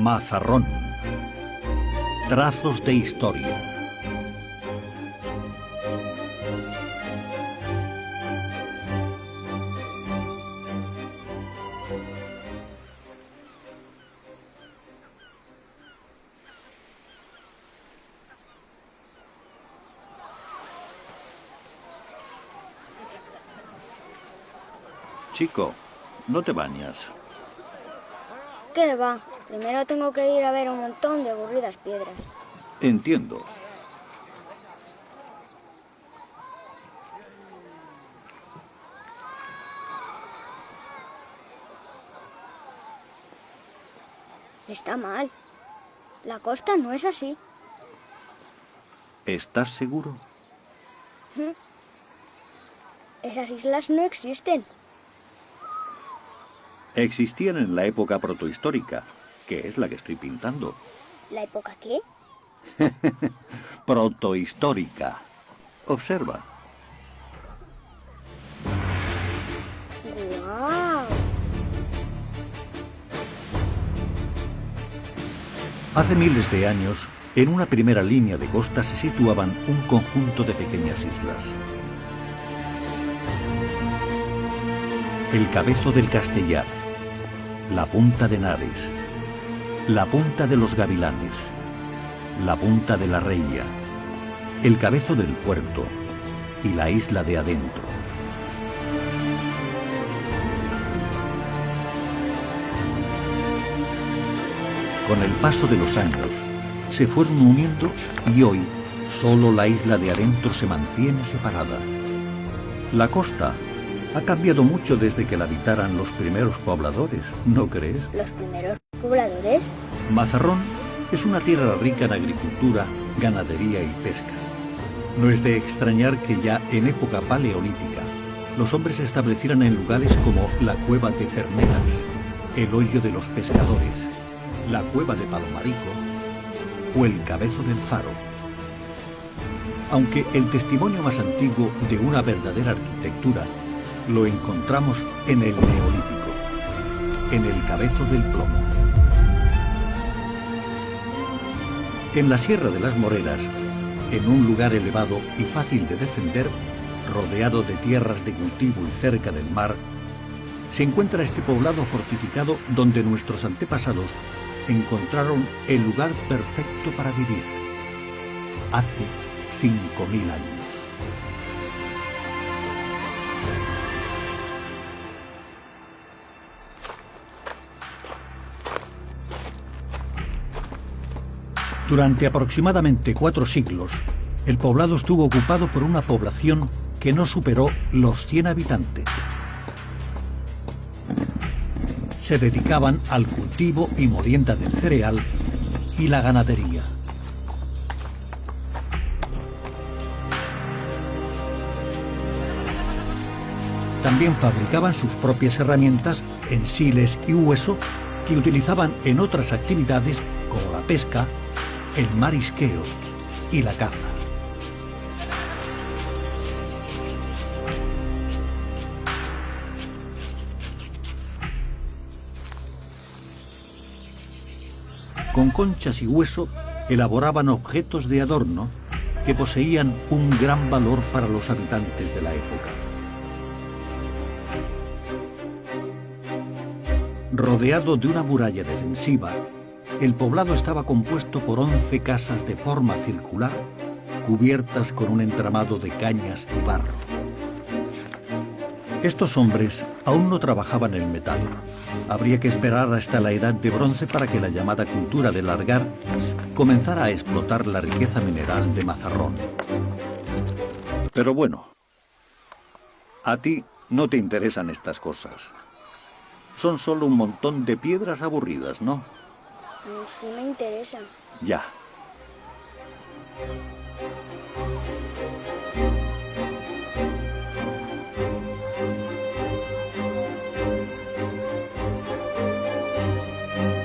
Mazarrón. Trazos de historia. Chico, no te bañas. ¿Qué va? Primero tengo que ir a ver un montón de aburridas piedras. Entiendo. Está mal. La costa no es así. ¿Estás seguro? Esas islas no existen. Existían en la época protohistórica, que es la que estoy pintando. ¿La época qué? Protohistórica. Observa. ¡Guau! Hace miles de años, en una primera línea de costa se situaban un conjunto de pequeñas islas. El Cabezo del Castellar, la Punta de Henares, la Punta de los Gavilanes, la Punta de la Reilla, el Cabezo del Puerto y la Isla de Adentro. Con el paso de los años, se fueron uniendo y hoy solo la Isla de Adentro se mantiene separada. La costa ha cambiado mucho desde que la habitaran los primeros pobladores, ¿no crees? ¿Los primeros pobladores? Mazarrón es una tierra rica en agricultura, ganadería y pesca. No es de extrañar que ya en época paleolítica los hombres se establecieran en lugares como la Cueva de Pernelas, el Hoyo de los Pescadores, la Cueva de Palomarico o el Cabezo del Faro. Aunque el testimonio más antiguo de una verdadera arquitectura lo encontramos en el Neolítico, en el Cabezo del Plomo. En la Sierra de las Moreras, en un lugar elevado y fácil de defender, rodeado de tierras de cultivo y cerca del mar, se encuentra este poblado fortificado donde nuestros antepasados encontraron el lugar perfecto para vivir, hace 5000 años. Durante aproximadamente 4 siglos, el poblado estuvo ocupado por una población que no superó los 100 habitantes. Se dedicaban al cultivo y molienda del cereal y la ganadería. También fabricaban sus propias herramientas, ensiles y hueso que utilizaban en otras actividades como la pesca, el marisqueo y la caza. Con conchas y hueso elaboraban objetos de adorno que poseían un gran valor para los habitantes de la época. Rodeado de una muralla defensiva, el poblado estaba compuesto por 11 casas de forma circular, cubiertas con un entramado de cañas y barro. Estos hombres aún no trabajaban el metal. Habría que esperar hasta la Edad de Bronce para que la llamada cultura del largar comenzara a explotar la riqueza mineral de Mazarrón. Pero bueno, a ti no te interesan estas cosas. Son solo un montón de piedras aburridas, ¿no? Sí me interesa. Ya.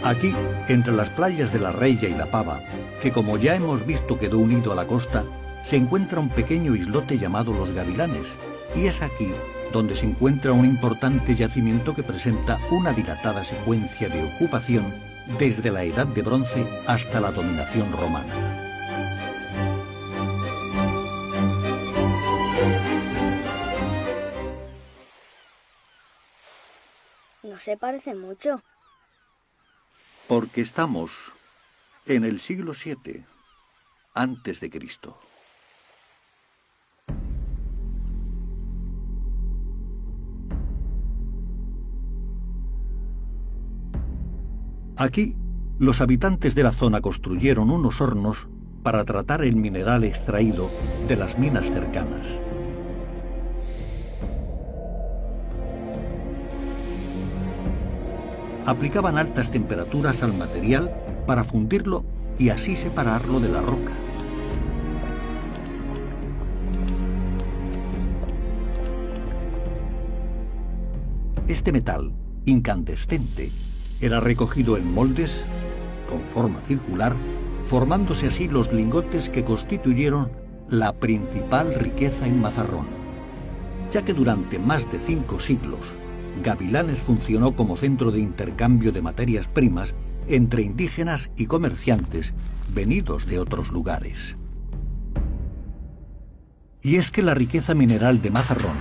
Aquí, entre las playas de la Reilla y la Pava, que como ya hemos visto quedó unido a la costa, se encuentra un pequeño islote llamado Los Gavilanes, y es aquí donde se encuentra un importante yacimiento que presenta una dilatada secuencia de ocupación desde la Edad de Bronce hasta la dominación romana. No se parece mucho. Porque estamos en el siglo VII antes de Cristo. Aquí, los habitantes de la zona construyeron unos hornos para tratar el mineral extraído de las minas cercanas. Aplicaban altas temperaturas al material para fundirlo y así separarlo de la roca. Este metal, incandescente, era recogido en moldes con forma circular, formándose así los lingotes que constituyeron la principal riqueza en Mazarrón, ya que durante más de 5 siglos Gavilanes funcionó como centro de intercambio de materias primas entre indígenas y comerciantes venidos de otros lugares. Y es que la riqueza mineral de Mazarrón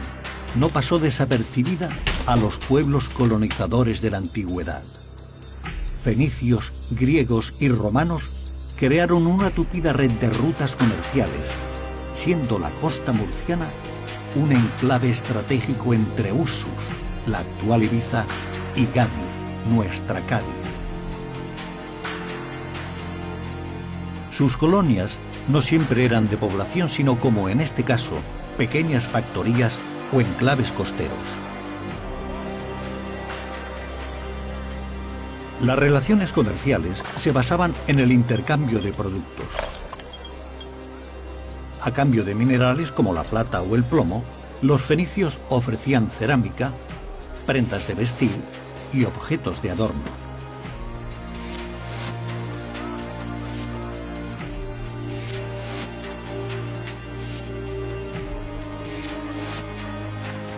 no pasó desapercibida a los pueblos colonizadores de la antigüedad. Fenicios, griegos y romanos crearon una tupida red de rutas comerciales, siendo la costa murciana un enclave estratégico entre Usus, la actual Ibiza, y Cádiz, nuestra Cádiz. Sus colonias no siempre eran de población, sino como en este caso, pequeñas factorías o enclaves costeros. Las relaciones comerciales se basaban en el intercambio de productos. A cambio de minerales como la plata o el plomo, los fenicios ofrecían cerámica, prendas de vestir y objetos de adorno.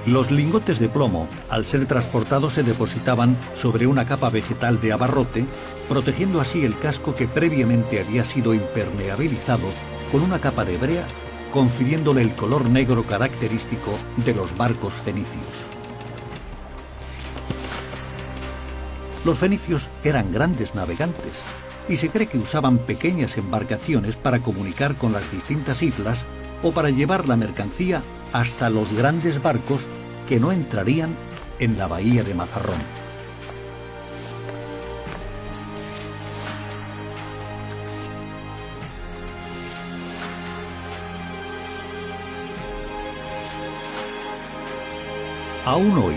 Los lingotes de plomo, al ser transportados, se depositaban sobre una capa vegetal de abarrote, protegiendo así el casco que previamente había sido impermeabilizado con una capa de brea, confiriéndole el color negro característico de los barcos fenicios. Los fenicios eran grandes navegantes y se cree que usaban pequeñas embarcaciones para comunicar con las distintas islas o para llevar la mercancía hasta los grandes barcos que no entrarían en la bahía de Mazarrón. Aún hoy,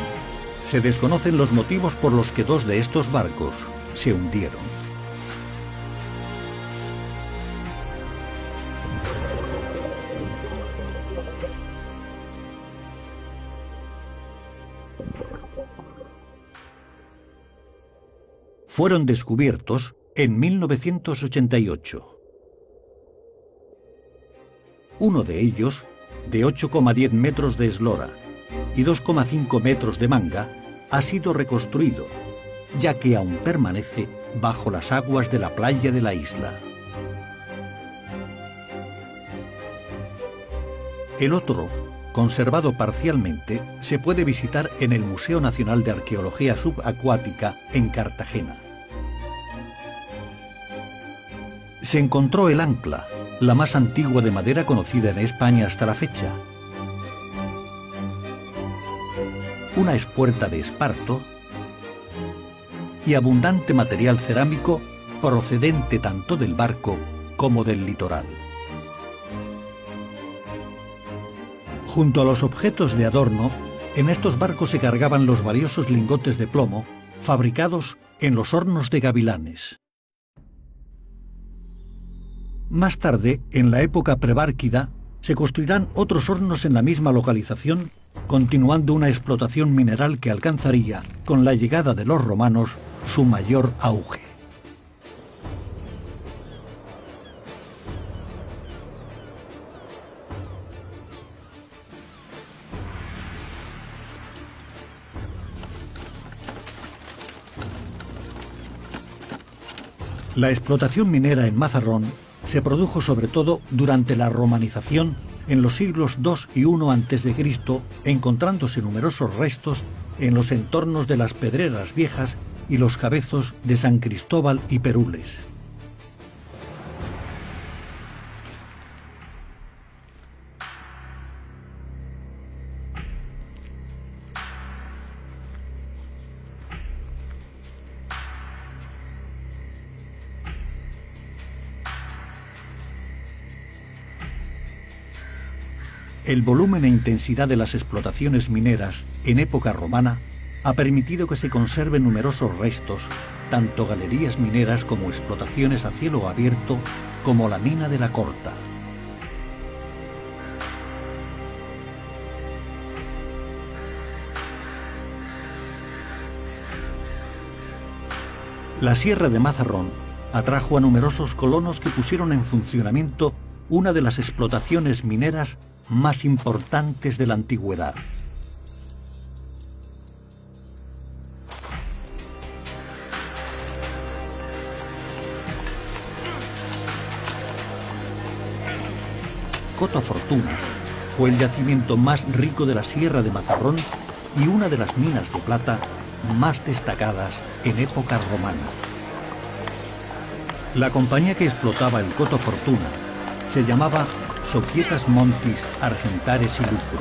se desconocen los motivos por los que 2 de estos barcos se hundieron. Fueron descubiertos en 1988. Uno de ellos, de 8,10 metros de eslora y 2,5 metros de manga, ha sido reconstruido, ya que aún permanece bajo las aguas de la playa de la isla. El otro, conservado parcialmente, se puede visitar en el Museo Nacional de Arqueología Subacuática en Cartagena. Se encontró el ancla, la más antigua de madera conocida en España hasta la fecha. Una espuerta de esparto y abundante material cerámico procedente tanto del barco como del litoral. Junto a los objetos de adorno, en estos barcos se cargaban los valiosos lingotes de plomo fabricados en los hornos de Gavilanes. Más tarde, en la época prebárquida, se construirán otros hornos en la misma localización, continuando una explotación mineral que alcanzaría, con la llegada de los romanos, su mayor auge. La explotación minera en Mazarrón se produjo sobre todo durante la romanización en los siglos II y I a.C., encontrándose numerosos restos en los entornos de las Pedreras Viejas y los cabezos de San Cristóbal y Perules. El volumen e intensidad de las explotaciones mineras en época romana ha permitido que se conserven numerosos restos, tanto galerías mineras como explotaciones a cielo abierto, como la mina de la Corta. La Sierra de Mazarrón atrajo a numerosos colonos que pusieron en funcionamiento una de las explotaciones mineras más importantes de la antigüedad. Coto Fortuna fue el yacimiento más rico de la Sierra de Mazarrón y una de las minas de plata más destacadas en época romana. La compañía que explotaba el Coto Fortuna se llamaba Societas Montis Argentares y Lucro,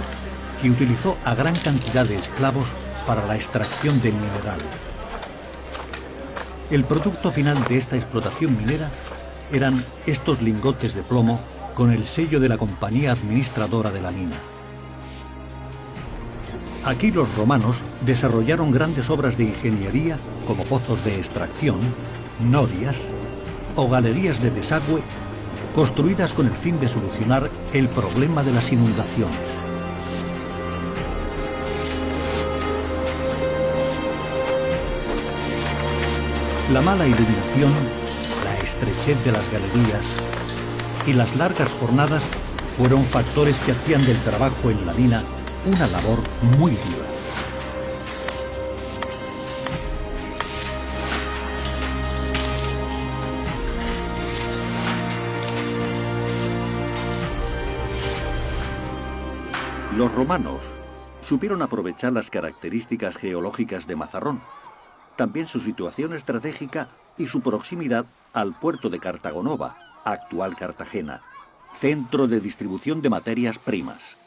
que utilizó a gran cantidad de esclavos para la extracción del mineral. El producto final de esta explotación minera eran estos lingotes de plomo con el sello de la compañía administradora de la mina. Aquí los romanos desarrollaron grandes obras de ingeniería como pozos de extracción, norias o galerías de desagüe construidas con el fin de solucionar el problema de las inundaciones. La mala iluminación, la estrechez de las galerías y las largas jornadas fueron factores que hacían del trabajo en la mina una labor muy dura. Los romanos supieron aprovechar las características geológicas de Mazarrón, también su situación estratégica y su proximidad al puerto de Cartagonova, actual Cartagena, centro de distribución de materias primas.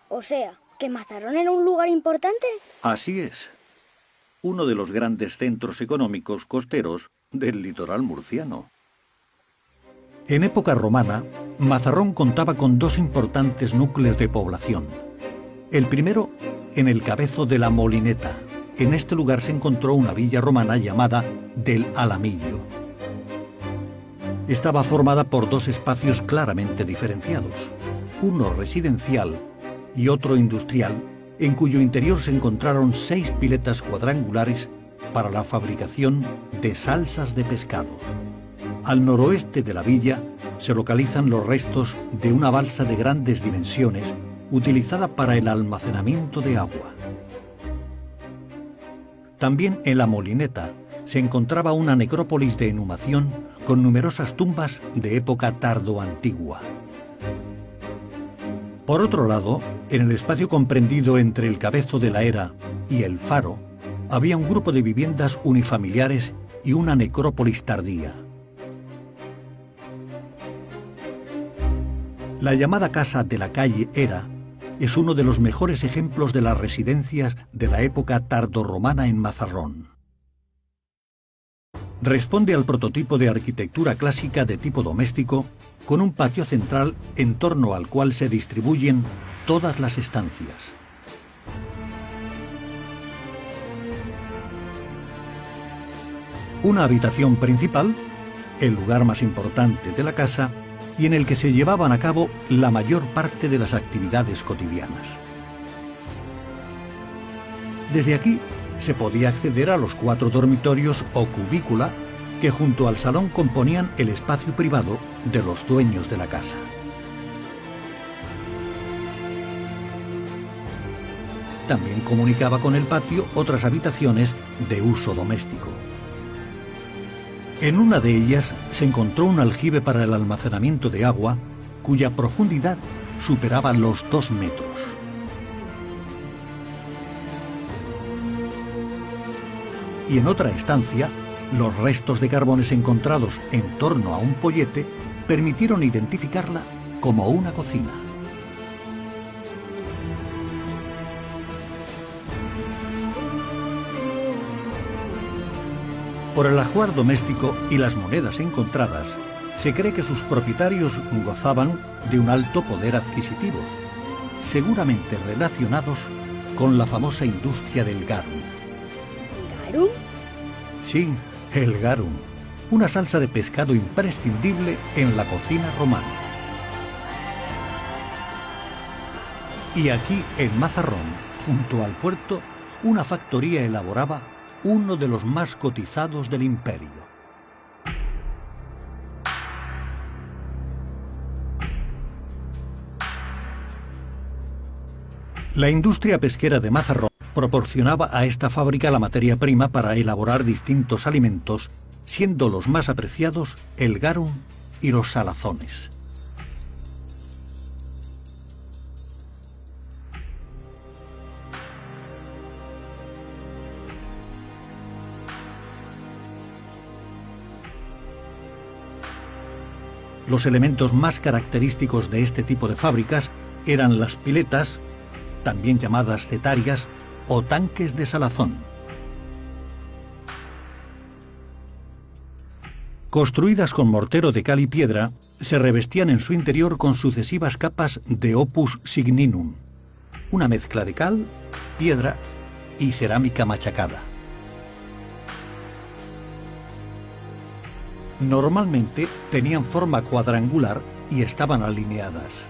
O sea, ¿que Mazarrón era un lugar importante? Así es. Uno de los grandes centros económicos costeros del litoral murciano. En época romana, Mazarrón contaba con dos importantes núcleos de población. El primero, en el cabezo de la Molineta. En este lugar se encontró una villa romana llamada del Alamillo. Estaba formada por dos espacios claramente diferenciados, uno residencial y otro industrial, en cuyo interior se encontraron 6 piletas cuadrangulares para la fabricación de salsas de pescado. Al noroeste de la villa se localizan los restos de una balsa de grandes dimensiones utilizada para el almacenamiento de agua. También en la Molineta se encontraba una necrópolis de inhumación con numerosas tumbas de época tardoantigua. Por otro lado, en el espacio comprendido entre el Cabezo de la Era y el Faro, había un grupo de viviendas unifamiliares y una necrópolis tardía. La llamada Casa de la Calle Era es uno de los mejores ejemplos de las residencias de la época tardorromana en Mazarrón. Responde al prototipo de arquitectura clásica de tipo doméstico, con un patio central en torno al cual se distribuyen todas las estancias. Una habitación principal, el lugar más importante de la casa, y en el que se llevaban a cabo la mayor parte de las actividades cotidianas. Desde aquí se podía acceder a los 4 dormitorios o cubícula que junto al salón componían el espacio privado de los dueños de la casa. También comunicaba con el patio otras habitaciones de uso doméstico. En una de ellas se encontró un aljibe para el almacenamiento de agua cuya profundidad superaba los 2 metros. Y en otra estancia, los restos de carbones encontrados en torno a un pollete permitieron identificarla como una cocina. Por el ajuar doméstico y las monedas encontradas, se cree que sus propietarios gozaban de un alto poder adquisitivo, seguramente relacionados con la famosa industria del garum. ¿Garum? Sí, el garum, una salsa de pescado imprescindible en la cocina romana. Y aquí, en Mazarrón, junto al puerto, una factoría elaboraba uno de los más cotizados del imperio. La industria pesquera de Mazarrón proporcionaba a esta fábrica la materia prima para elaborar distintos alimentos, siendo los más apreciados el garum y los salazones. Los elementos más característicos de este tipo de fábricas eran las piletas, también llamadas cetarias, o tanques de salazón. Construidas con mortero de cal y piedra, se revestían en su interior con sucesivas capas de opus signinum, una mezcla de cal, piedra y cerámica machacada. Normalmente tenían forma cuadrangular y estaban alineadas.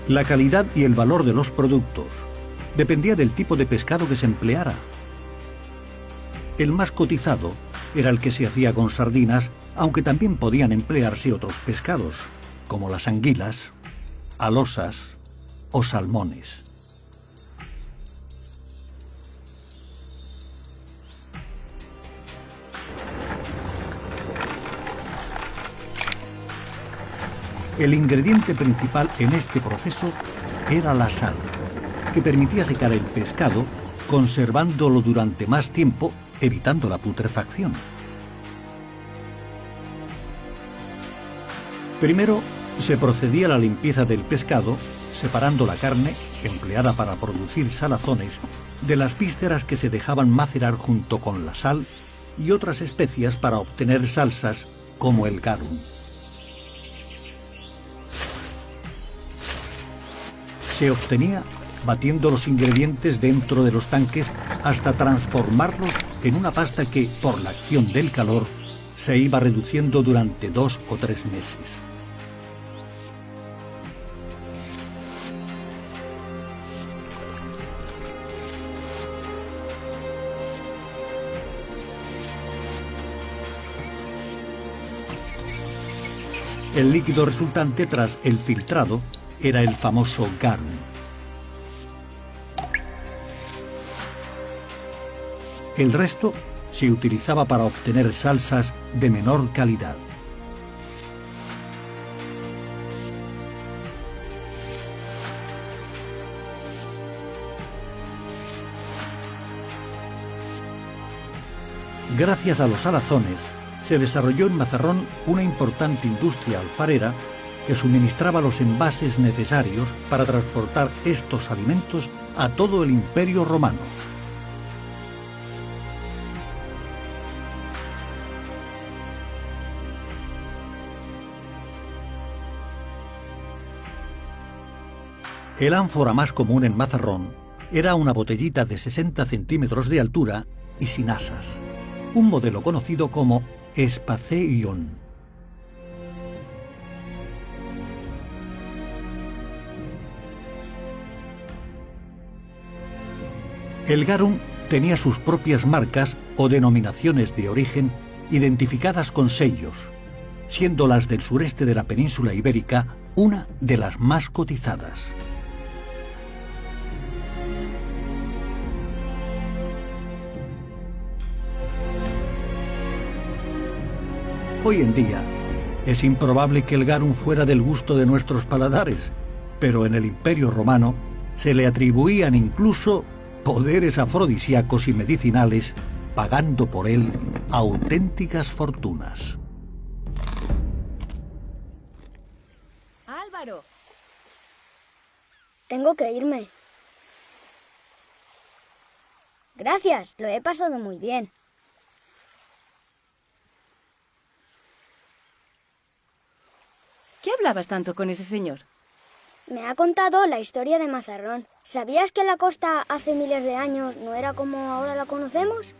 La calidad y el valor de los productos dependía del tipo de pescado que se empleara. El más cotizado era el que se hacía con sardinas, aunque también podían emplearse otros pescados, como las anguilas, alosas o salmones. El ingrediente principal en este proceso era la sal, que permitía secar el pescado, conservándolo durante más tiempo, evitando la putrefacción. Primero, se procedía a la limpieza del pescado, separando la carne, empleada para producir salazones, de las vísceras que se dejaban macerar junto con la sal y otras especias para obtener salsas como el garum. Se obtenía batiendo los ingredientes dentro de los tanques hasta transformarlos en una pasta que, por la acción del calor, se iba reduciendo durante 2 o 3 meses. El líquido resultante tras el filtrado era el famoso garum. El resto se utilizaba para obtener salsas de menor calidad. Gracias a los salazones, se desarrolló en Mazarrón una importante industria alfarera que suministraba los envases necesarios para transportar estos alimentos a todo el Imperio Romano. El ánfora más común en Mazarrón era una botellita de 60 centímetros de altura y sin asas, un modelo conocido como Espaceion. El garum tenía sus propias marcas o denominaciones de origen identificadas con sellos, siendo las del sureste de la península ibérica una de las más cotizadas. Hoy en día, es improbable que el garum fuera del gusto de nuestros paladares, pero en el Imperio Romano se le atribuían incluso poderes afrodisíacos y medicinales, pagando por él auténticas fortunas. ¡Álvaro! Tengo que irme. Gracias, lo he pasado muy bien. ¿Qué hablabas tanto con ese señor? Me ha contado la historia de Mazarrón. ¿Sabías que la costa hace miles de años no era como ahora la conocemos?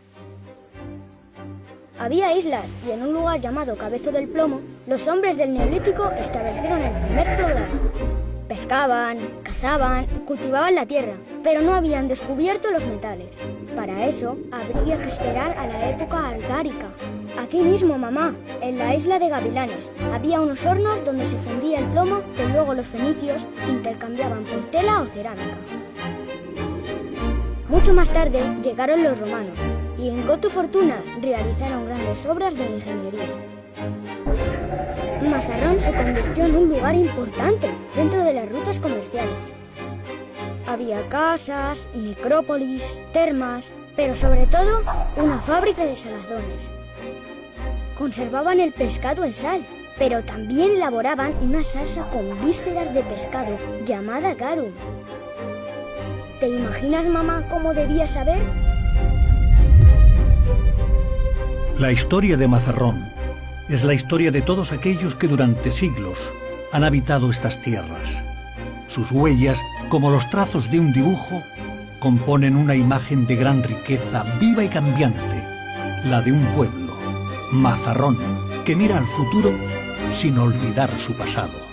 Había islas y en un lugar llamado Cabezo del Plomo, los hombres del Neolítico establecieron el primer poblado. Pescaban, cazaban, cultivaban la tierra, pero no habían descubierto los metales. Para eso, habría que esperar a la época argárica. Aquí mismo, mamá, en la isla de Gavilanes, había unos hornos donde se fundía el plomo que luego los fenicios intercambiaban por tela o cerámica. Mucho más tarde llegaron los romanos y en Goto Fortuna realizaron grandes obras de ingeniería. Mazarrón se convirtió en un lugar importante dentro de las rutas comerciales. Había casas, necrópolis, termas, pero sobre todo una fábrica de salazones. Conservaban el pescado en sal, pero también elaboraban una salsa con vísceras de pescado llamada garum. ¿Te imaginas, mamá, cómo debía saber? La historia de Mazarrón es la historia de todos aquellos que durante siglos han habitado estas tierras. Sus huellas, como los trazos de un dibujo, componen una imagen de gran riqueza, viva y cambiante, la de un pueblo, Mazarrón, que mira al futuro sin olvidar su pasado.